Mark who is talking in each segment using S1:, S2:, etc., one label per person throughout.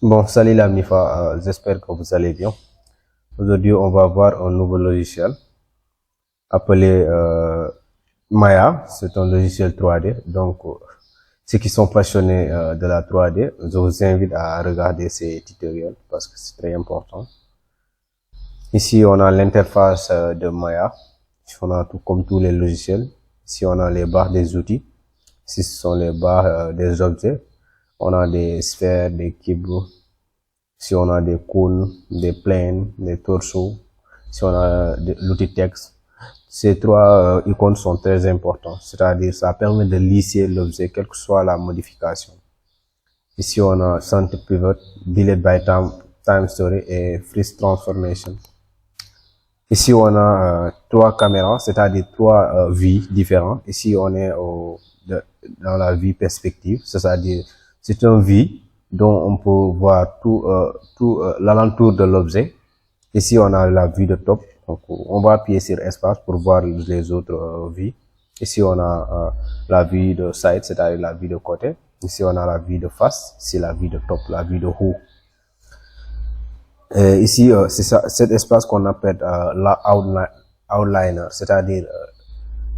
S1: Bon, salut la MIFA, j'espère que vous allez bien. Aujourd'hui, on va voir un nouveau logiciel appelé Maya. C'est un logiciel 3D. Donc, ceux qui sont passionnés de la 3D, je vous invite à regarder ces tutoriels parce que c'est très important. Ici, on a l'interface de Maya. On a tout comme tous les logiciels. Ici, on a les barres des outils. Ici, ce sont les barres des objets. On a des sphères, des cubes. Si on a des cônes, des planes, des torsos, si on a l'outil texte, ces trois icônes sont très importants. C'est-à-dire, ça permet de lisser l'objet, quelle que soit la modification. Ici, on a Center Pivot, Delete by Time Story et Freeze Transformation. Ici, on a trois caméras, c'est-à-dire trois vues différentes. Ici, on est dans la vue perspective, c'est-à-dire, c'est une vue dont on peut voir tout l'alentour de l'objet. Ici, on a la vue de top. Donc, on va appuyer sur espace pour voir les autres vues. Ici, on a la vue de side, c'est-à-dire la vue de côté. Ici, on a la vue de face. Ici, la vue de top, la vue de haut. Ici, c'est ça, cet espace qu'on appelle la outliner, c'est-à-dire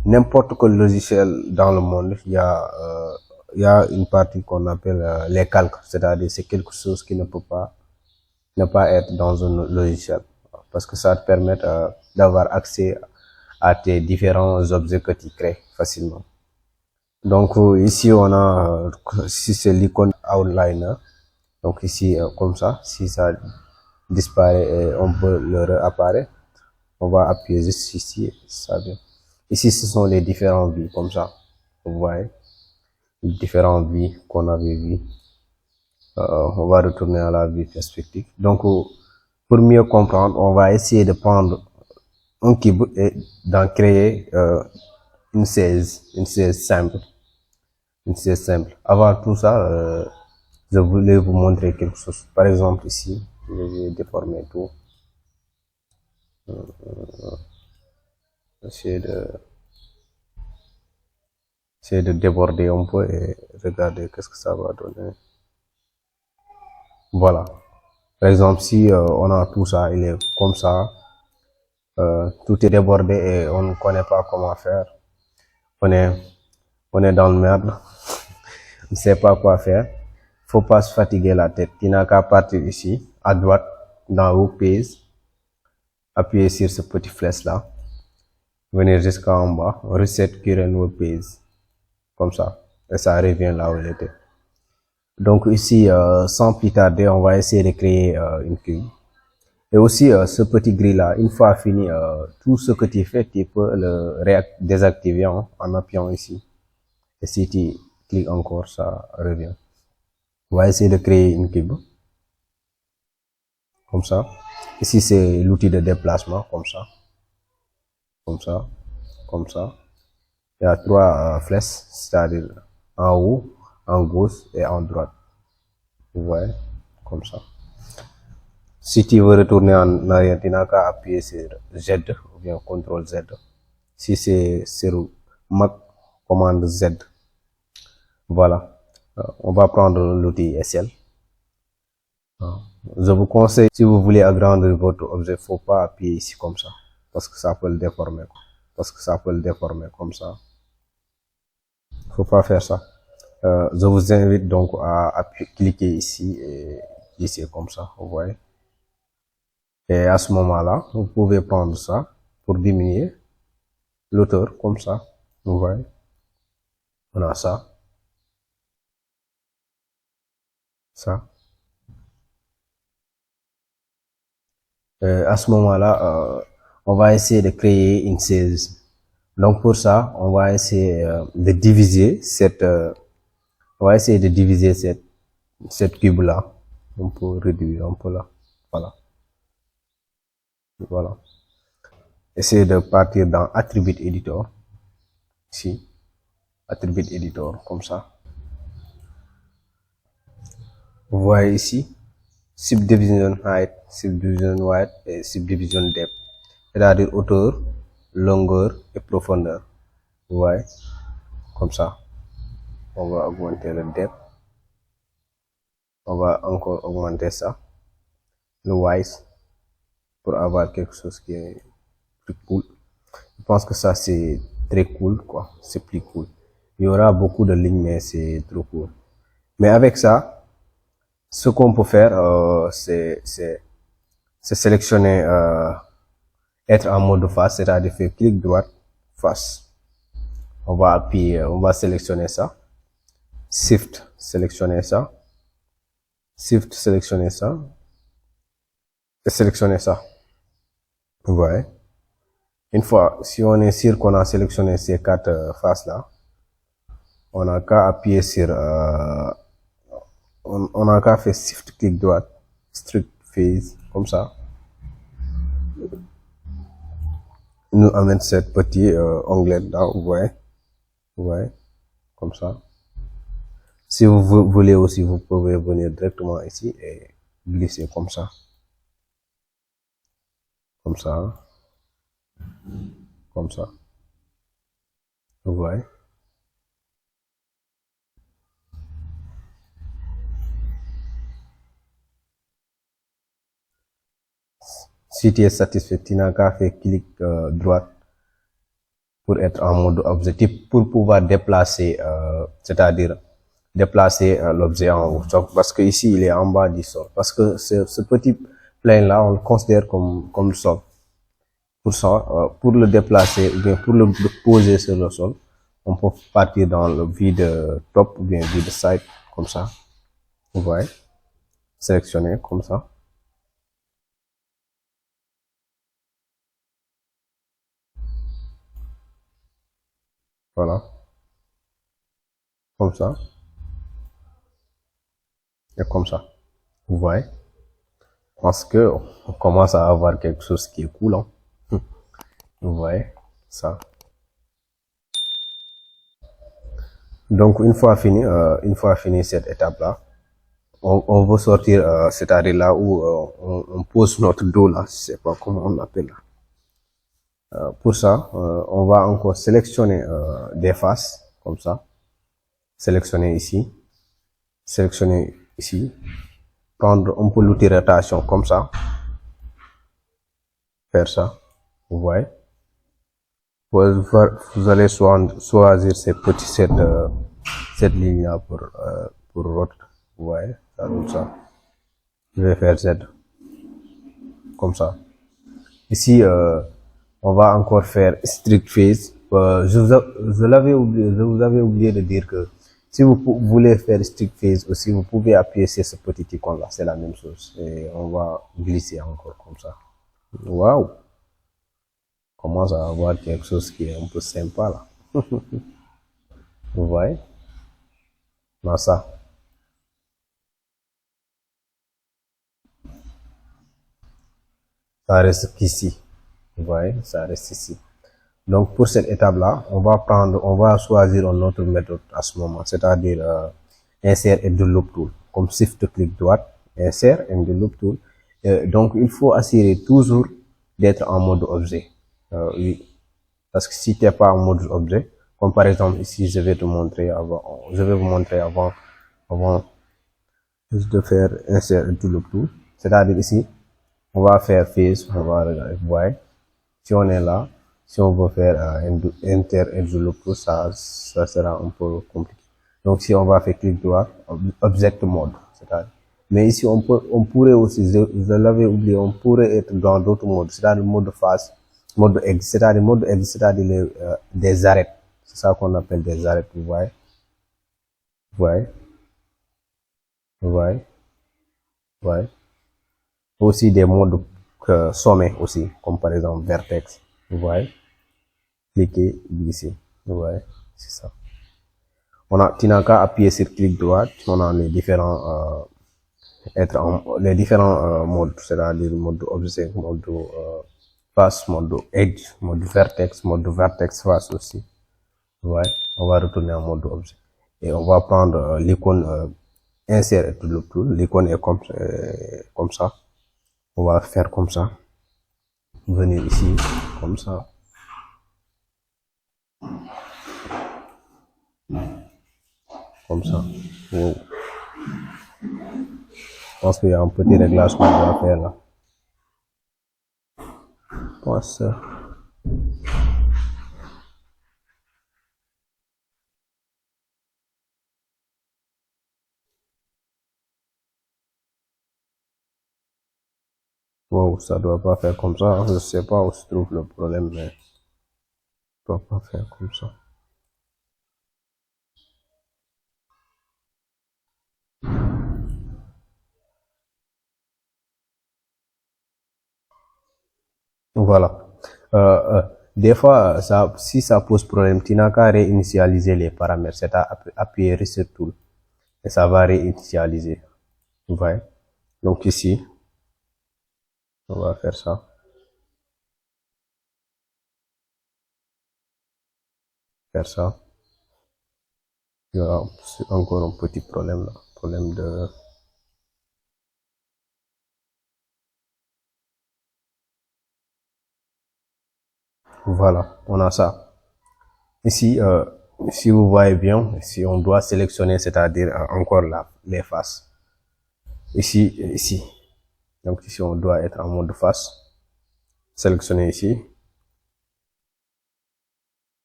S1: n'importe quel logiciel dans le monde, il y a une partie qu'on appelle les calques, c'est-à-dire c'est quelque chose qui ne pas être dans un logiciel, parce que ça te permet d'avoir accès à tes différents objets que tu crées facilement. Donc ici on a, si c'est l'icône outliner, donc ici comme ça, si ça disparaît et on peut le réapparaître, on va appuyer juste ici, ça vient. Ici ce sont les différents vues comme ça, vous voyez, les différents vues qu'on avait vues. On va retourner à la vue perspective. Donc pour mieux comprendre, on va essayer de prendre un cube et d'en créer une chaise simple. Une chaise simple. Avant tout ça, je voulais vous montrer quelque chose. Par exemple ici, je vais déformer tout. Essayer de déborder un peu et regarder qu'est-ce que ça va donner. Voilà. Par exemple, si on a tout ça, il est comme ça, tout est débordé et on ne connaît pas comment faire. On est dans le merde. On ne sait pas quoi faire. Faut pas se fatiguer la tête. Tu n'as qu'à partir ici, à droite, dans Web Page, appuyer sur ce petit flèche là, venir jusqu'en bas, Reset Current Web Page, comme ça, et ça revient là où il était. Donc ici, sans plus tarder, on va essayer de créer une cube. Et aussi, ce petit gris là, une fois fini, tout ce que tu fais, tu peux le désactiver hein, en appuyant ici. Et si tu cliques encore, ça revient. On va essayer de créer une cube. Comme ça. Ici, c'est l'outil de déplacement, comme ça. Comme ça. Comme ça. Il y a trois flèches, c'est-à-dire en haut, en gauche et en droite. Vous voyez? Comme ça. Si tu veux retourner en arrière, tu n'as qu'à appuyer sur Z ou bien CTRL Z. Si c'est sur Mac, commande Z. Voilà. On va prendre l'outil SL. Je vous conseille, si vous voulez agrandir votre objet, faut pas appuyer ici comme ça. Parce que ça peut le déformer. Parce que ça peut le déformer comme ça. Faut pas faire ça. Je vous invite donc à cliquer ici et ici comme ça. Vous voyez? Et à ce moment-là, vous pouvez prendre ça pour diminuer l'auteur comme ça. Vous voyez? On a ça. Ça. À ce moment-là, on va essayer de créer une chaise. Donc pour ça, on va essayer de diviser cette cube là. On peut réduire un peu là. Voilà. Voilà. Essayez de partir dans Attribute Editor. Ici. Attribute Editor, comme ça. Vous voyez ici. Subdivision Height, Subdivision Width et Subdivision Depth. C'est-à-dire hauteur, longueur et profondeur. Vous voyez? Comme ça. On va augmenter le depth. On va encore augmenter ça, le wise, pour avoir quelque chose qui est plus cool. Je pense que ça c'est très cool, quoi. C'est plus cool. Il y aura beaucoup de lignes, mais c'est trop cool. Mais avec ça, ce qu'on peut faire, c'est sélectionner, être en mode face, c'est-à-dire faire clic droit, face. On va appuyer, on va sélectionner ça. Shift, sélectionner ça. Shift, sélectionner ça. Et sélectionner ça. Vous voyez? Une fois, si on est sûr qu'on a sélectionné ces quatre faces là, on n'a qu'à appuyer sur, on n'a qu'à faire shift clic droit, strict face, comme ça. Il nous amène cette petit onglet là, vous voyez, comme ça. Si vous voulez aussi, vous pouvez venir directement ici et glisser comme ça. Comme ça. Comme ça. Vous voyez. Si tu es satisfait, tu n'as qu'à faire clic droit pour être en mode objectif, pour pouvoir déplacer, c'est-à-dire déplacer l'objet en haut. Parce que ici, il est en bas du sol. Parce que ce petit plane-là, on le considère comme le sol. Pour ça, pour le déplacer ou bien pour le poser sur le sol, on peut partir dans le vide top ou bien vide side, comme ça. Vous voyez, sélectionner comme ça. Voilà, comme ça. Et comme ça. Vous voyez, parce que on commence à avoir quelque chose qui est cool, hein. Vous voyez, ça. Donc, une fois fini cette étape-là, on veut sortir, c'est-à-dire là où on pose notre dos là, je sais pas comment on l'appelle là. Pour ça, on va encore sélectionner des faces, comme ça. Sélectionner ici, prendre un peu l'outil rotation comme ça, faire ça, vous voyez. Vous allez choisir cette ligne là pour votre, vous voyez, ça comme ça. Je vais faire Z, comme ça. Ici, on va encore faire strict face. Je vous avais oublié de dire que si vous voulez faire strict face aussi, vous pouvez appuyer sur ce petit icône là, c'est la même chose. Et on va glisser encore comme ça. Waouh! On commence à avoir quelque chose qui est un peu sympa là. Vous voyez? Non, ça reste ici. Vous voyez? Ça reste ici. Donc, pour cette étape-là, on va choisir une autre méthode à ce moment, c'est-à-dire insert et loop tool. Comme shift clic droit, insert et loop tool. Donc, il faut assurer toujours d'être en mode objet. Oui. Parce que si tu n'es pas en mode objet, comme par exemple ici, je vais vous montrer avant juste de faire insert et loop tool. C'est-à-dire ici, on va faire face, on va regarder, vous voyez. Si on est là, si on veut faire enter et loop tool, ça sera un peu compliqué. Donc si on va faire clic droit, object mode, c'est-à-dire. Mais ici on pourrait aussi, je l'avais oublié, on pourrait être dans d'autres modes, c'est-à-dire mode face, mode exit, c'est-à-dire mode exit, c'est-à-dire des arrêts. C'est ça qu'on appelle des arrêts, vous voyez. Vous voyez. Vous voyez. Vous voyez. Aussi des modes sommet aussi, comme par exemple vertex. Vous voyez. Cliquez ici. Vous voyez. C'est ça. Tu n'as qu'à appuyer sur clic droit. On a les différents modes, c'est-à-dire mode objet, mode face, mode edge, mode vertex face aussi. Vous voyez. On va retourner en mode objet. Et on va prendre l'icône insert et tout le tool. L'icône est comme ça. On va faire comme ça. Venir ici, comme ça. Comme ça. Wow. pense qu'il y a un petit réglage qu'on doit faire là. pense wow, ça doit pas faire comme ça, hein. Je sais pas où se trouve le problème, mais ça doit pas faire comme ça. Voilà. Des fois, ça, si ça pose problème, tu n'as qu'à réinitialiser les paramètres, c'est à appuyer Reset Tool et ça va réinitialiser. Vous voyez? Donc ici, on va faire ça. Faire ça. Il y aura encore un petit problème là. Problème de... Voilà, on a ça. Ici, si vous voyez bien, si on doit sélectionner, c'est-à-dire encore là, les faces. Ici et ici. Donc ici, on doit être en mode face. Sélectionner ici.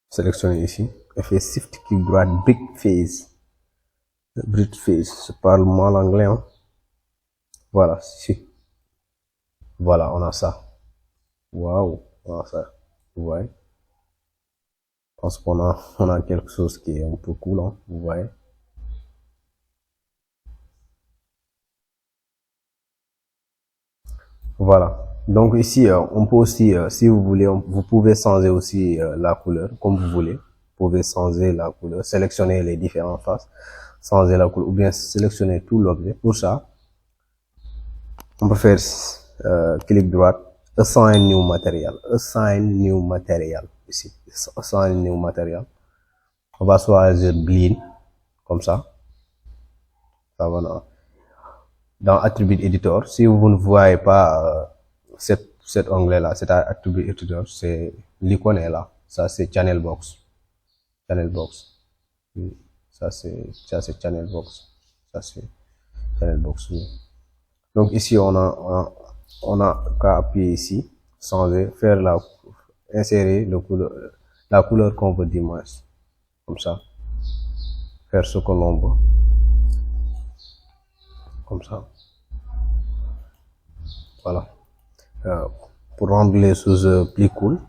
S1: Sélectionner ici. Et faire Shift clic droit, Brick Face. Brick Face, je parle mal anglais, hein. Voilà, ici. Voilà, on a ça. Waouh, on a ça. Vous voyez? Je pense qu'on a quelque chose qui est un peu cool, hein. Vous voyez? Voilà. Donc ici, on peut aussi, si vous voulez, vous pouvez changer aussi la couleur, comme vous voulez. Vous pouvez changer la couleur, sélectionner les différentes faces, changer la couleur, ou bien sélectionner tout l'objet. Pour ça, on peut faire clic droit, Assign New Material, Assign New Material, ici, Assign New Material. On va choisir Bleed, comme ça. Ça va dans Attribute Editor. Si vous ne voyez pas cet onglet-là, c'est Attribute Editor, c'est l'icône est là. Ça, c'est Channel Box. Channel Box. Ça, c'est Channel Box. Ça, c'est Channel Box. Oui. Donc, ici, on a qu'à appuyer ici, changer, faire insérer la couleur qu'on veut dimanche. Comme ça. Faire ce que l'on veut. Comme ça. Voilà. Pour rendre les choses plus cool,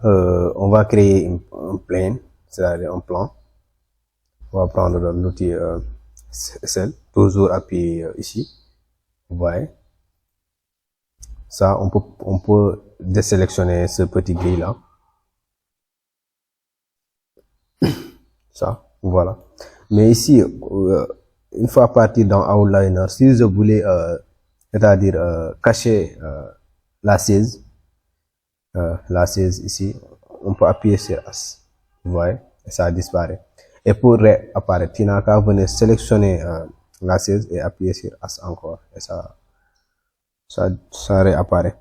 S1: on va créer un plane, c'est-à-dire un plan. On va prendre l'outil Cell, toujours appuyer ici. Vous voyez. Ça, on peut désélectionner ce petit gris là. Ça, voilà. Mais ici, une fois parti dans Outliner, si je voulais, c'est-à-dire cacher la 16 ici, on peut appuyer sur As. Vous voyez, et ça disparaît. Et pour réapparaître, tu n'as qu'à venir sélectionner la 16 et appuyer sur As encore. Et ça réapparaît.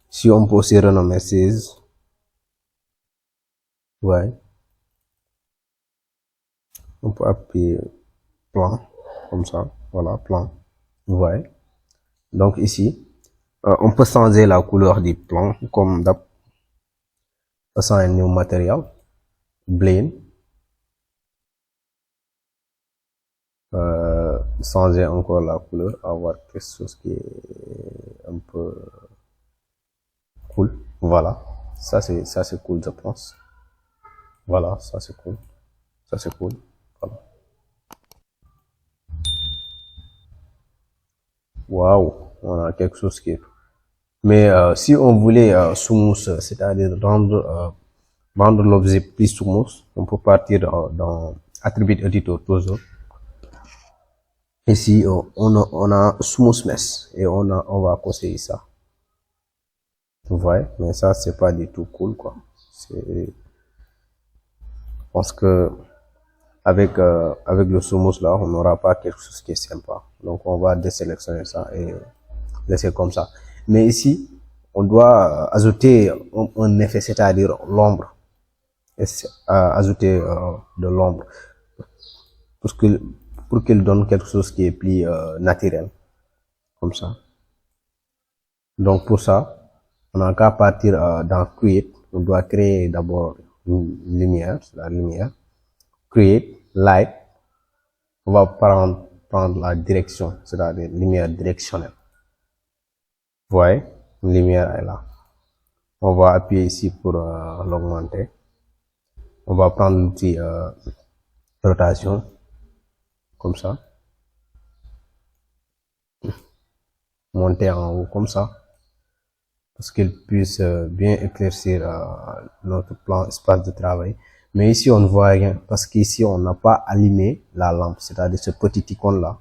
S1: Si on peut aussi renommer 16, vous voyez, on peut appuyer plan, comme ça, voilà, plan, vous voyez. Donc ici, on peut changer la couleur du plan, comme Assign New Material, Blend, changer encore la couleur, avoir quelque chose qui est un peu cool, voilà, ça c'est cool, je pense, voilà, ça c'est cool, voilà. Waouh, on a quelque chose qui est... Mais si on voulait smooth, c'est-à-dire rendre l'objet plus smooth, on peut partir dans Attribute Editor toujours. Ici, on a Smoothness et on va conseiller ça. Vous voyez, mais ça c'est pas du tout cool quoi. Je pense que avec le smooth là, on n'aura pas quelque chose qui est sympa. Donc on va désélectionner ça et laisser comme ça. Mais ici, on doit ajouter un effet, c'est-à-dire l'ombre. Ajouter de l'ombre. Parce que pour qu'il donne quelque chose qui est plus naturel, comme ça. Donc pour ça, on n'a qu'à partir dans Create. On doit créer d'abord une lumière, la lumière. Create, Light. On va prendre la direction, c'est-à-dire lumière directionnelle. Vous voyez, une lumière est là. On va appuyer ici pour l'augmenter. On va prendre l'outil rotation, comme ça. Monter en haut, comme ça. Parce qu'il puisse bien éclaircir notre plan espace de travail. Mais ici, on ne voit rien, parce qu'ici, on n'a pas allumé la lampe, c'est-à-dire ce petit icône là,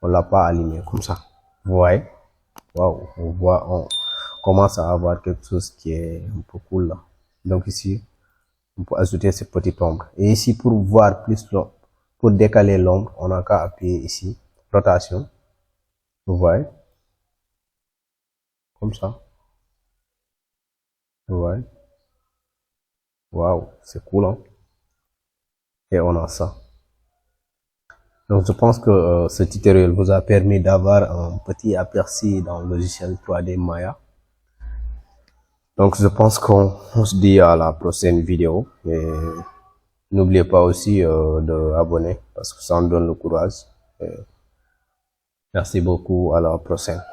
S1: on l'a pas allumé, comme ça. Vous voyez? Waouh, on commence à avoir quelque chose qui est un peu cool là. Donc ici, on peut ajouter cette petite ombre. Et ici, pour voir plus l'ombre, pour décaler l'ombre, on n'a qu'à appuyer ici, rotation. Vous voyez? Comme ça. Vous voyez? Waouh, c'est cool, hein? Et on a ça. Donc je pense que ce tutoriel vous a permis d'avoir un petit aperçu dans le logiciel 3D Maya. Donc je pense qu'on se dit à la prochaine vidéo. Et n'oubliez pas aussi de abonner parce que ça me donne le courage. Et merci beaucoup, à la prochaine.